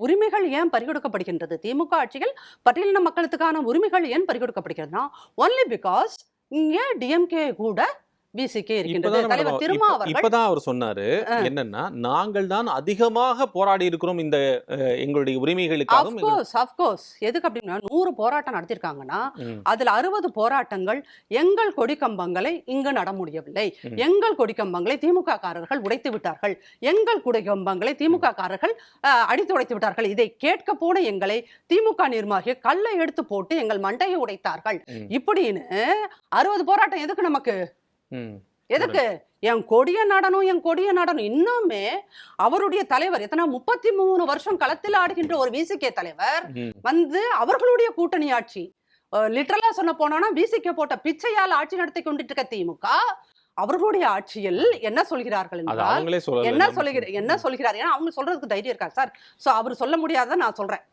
உரிமைகள் ஏன் பறிகொடுக்கப்படுகின்றது? திமுக ஆட்சியில் பட்டியலின மக்களுக்கான உரிமைகள் ஏன் பறிகொடுக்கப்படுகிறதுனா ஒன்லி பிகாஸ் இங்கே டிஎம்கே கூட விசிகே இருக்கின்றது. தலைவர் திருமா அவர்கள் இப்பதான் அவர் சொன்னாரு என்னன்னா, நாங்கள் தான் அதிகமாக போராடி இருக்கிறோம் இந்த எங்களுடைய உரிமைகளுக்காகவும். அஃப்கோர்ஸ் எதுக்கு அப்படின்னா 100 போராட்டம் நடத்திருக்காங்கன்னா அதுல 60 போராட்டங்கள் எங்கள் கொடிக்கம்பங்களை இங்கு நட முடியவில்லை, எங்கள் கொடிக்கம்பங்களை திமுக காரர்கள் உடைத்து விட்டார்கள், எங்கள் கொடிக்கம்பங்களை திமுக காரர்கள் அடித்து உடைத்து விட்டார்கள், இதை கேட்க போன எங்களை திமுக நிர்வாகிகள் கல்லை எடுத்து போட்டு எங்கள் மண்டையை உடைத்தார்கள் இப்படின்னு 60 போராட்டம் எதுக்கு நமக்கு? எதுக்கு? என் கொடிய நடனம். இன்னுமே அவருடைய தலைவர் எத்தனை 33 வருஷம் களத்தில் ஆடுகின்ற ஒரு விசிகே தலைவர் வந்து அவர்களுடைய கூட்டணி ஆட்சி, லிட்டரலா சொன்ன போனோம்னா விசிகே போட்ட பிச்சையால் ஆட்சி நடத்தி கொண்டிட்டு இருக்க திமுக அவர்களுடைய ஆட்சியில் என்ன சொல்கிறார்கள் என்றால் என்ன சொல்கிறார்? ஏன்னா அவங்க சொல்றதுக்கு தைரியம் இருக்கா சார்? சோ அவர் சொல்ல முடியாத நான் சொல்றேன்.